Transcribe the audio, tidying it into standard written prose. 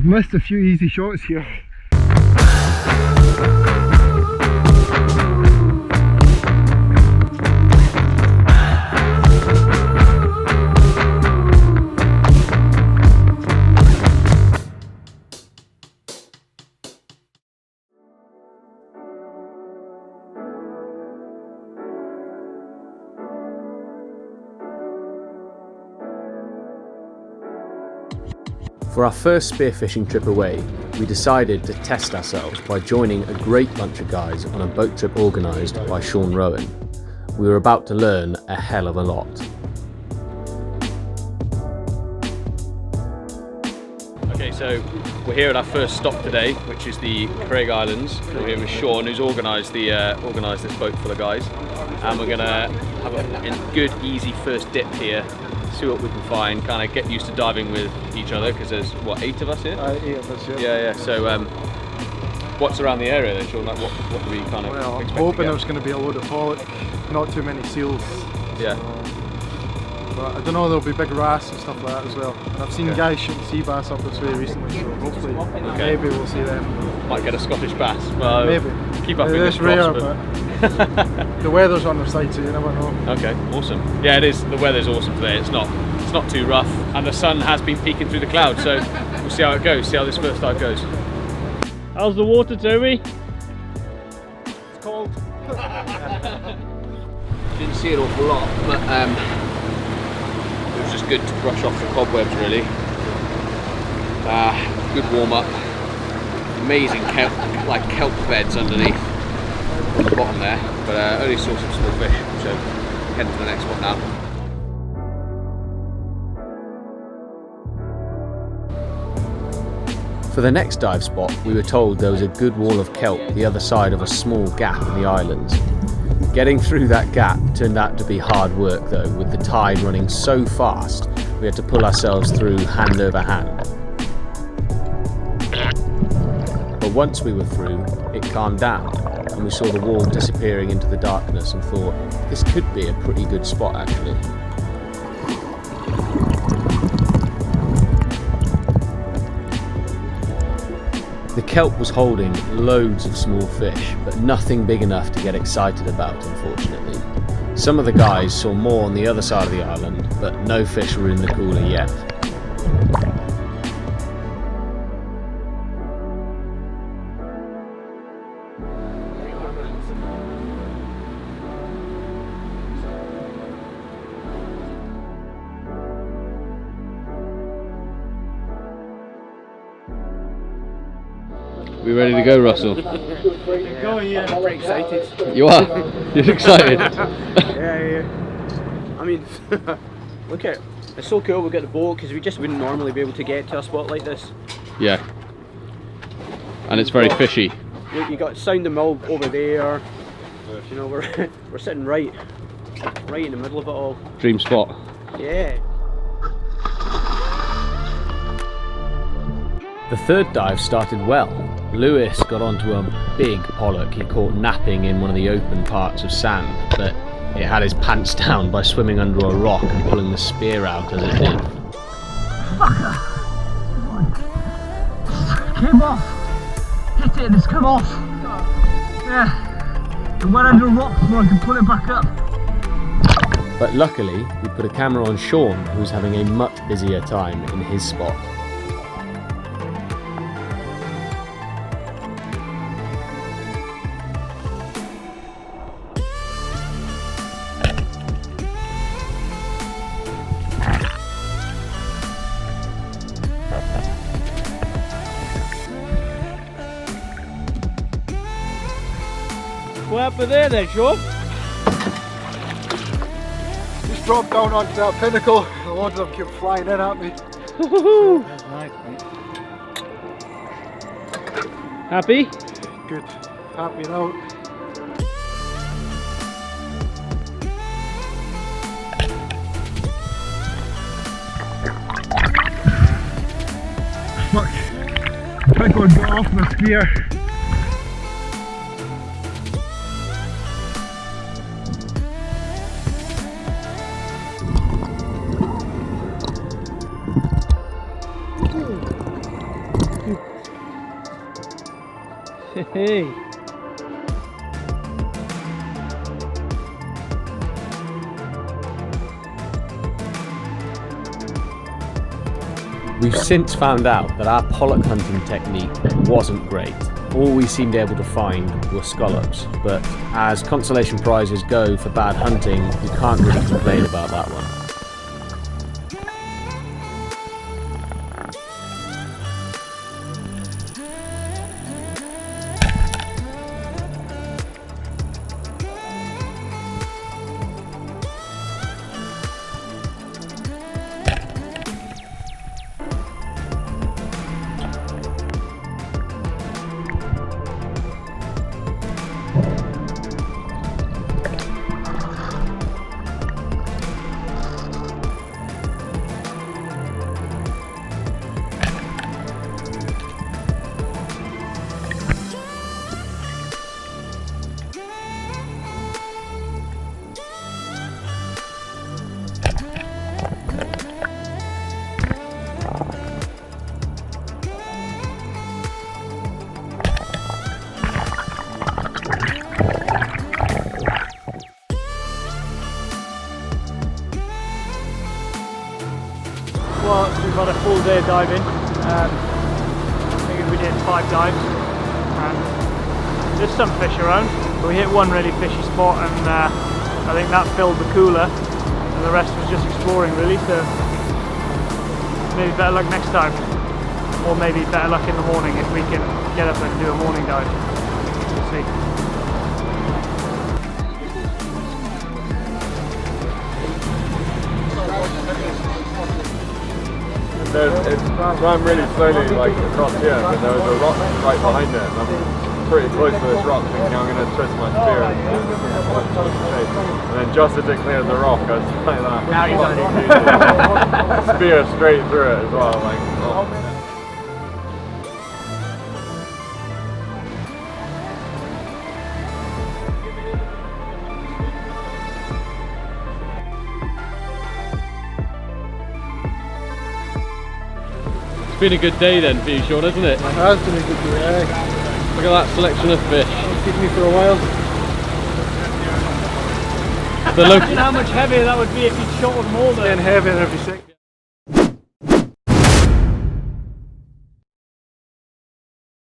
missed a few easy shots here. For our first spearfishing trip away, we decided to test ourselves by joining a great bunch of guys on a boat trip organised by Sean Rowan. We were about to learn a hell of a lot. Okay, so we're here at our first stop today, which is the Craig Islands. We're here with Sean, who's organised this boat for the guys, and we're gonna have a good, easy first dip here. See what we can find, kind of get used to diving with each other, because there's, what, 8 of us here? 8 of us, yeah. Yeah. So, what's around the area then, Sean? Like, what do we kind of I'm expect hoping to get? there's going to be a load of pollock, not too many seals. Yeah. But I don't know, there'll be big wrasse and stuff like that as well. And I've seen guys shooting sea bass up this way recently, so hopefully maybe we'll see them. Might get a Scottish bass. Well, maybe. Keep our fingers It's rare, crossed. but the weather's on their side, so you never know. Okay, awesome. Yeah, it is. The weather's awesome today. It's not too rough, and the sun has been peeking through the clouds. So we'll see how it goes. See how this first dive goes. How's the water, Toby? It's cold. Didn't see an awful lot, but it was just good to brush off the cobwebs, really. Good warm up. Amazing kelp beds underneath on the bottom there, but only saw some small fish, so heading to the next one now. For the next dive spot, we were told there was a good wall of kelp the other side of a small gap in the islands. Getting through that gap turned out to be hard work though, with the tide running so fast we had to pull ourselves through hand over hand. But once we were through, it calmed down and we saw the wall disappearing into the darkness and thought, this could be a pretty good spot actually. The kelp was holding loads of small fish, but nothing big enough to get excited about, unfortunately. Some of the guys saw more on the other side of the island, but no fish were in the cooler yet. We ready to go, Russell? Yeah. I'm very excited. You are? You're excited? Yeah. I mean, look at it. It's so cool we got the boat, because we just wouldn't normally be able to get to a spot like this. Yeah. And it's very fishy. Look, you got Sound the Mill over there. You know, we're sitting right in the middle of it all. Dream spot. Yeah. The third dive started well. Lewis got onto a big pollock he caught napping in one of the open parts of sand, but it had his pants down by swimming under a rock and pulling the spear out as it did. Fucker! Come on. Came off! Hit it and it's come off! Yeah. It went under a rock before I could pull it back up. But luckily, we put a camera on Sean, who's having a much busier time in his spot. What happened there then, Sean? Just dropped down onto that pinnacle, a lot of them kept flying in at me. That's nice, mate. Happy? Good. Happy now. Fuck. Quick one got off my spear. Hey. We've since found out that our pollock hunting technique wasn't great. All we seemed able to find were scallops, but as consolation prizes go for bad hunting, you can't really complain about that one. Well, we've had a full day of diving. I think we did 5 dives, and there's some fish around, but we hit one really fishy spot, and I think that filled the cooler, and the rest was just exploring really, so maybe better luck next time, or maybe better luck in the morning if we can get up and do a morning dive. We'll see. It's ran really slowly like across here, but there was a rock right behind it, and I'm pretty close to this rock thinking I'm going to twist my spear and then just as it cleared the rock I was like that. Now you don't spear straight through it as well, like oh. It's been a good day then for you, Sean, hasn't it? It has been a good day. Look at that selection of fish. It'll keep me for a while. The Imagine how much heavier that would be if you'd shot them all there. Getting heavier every second.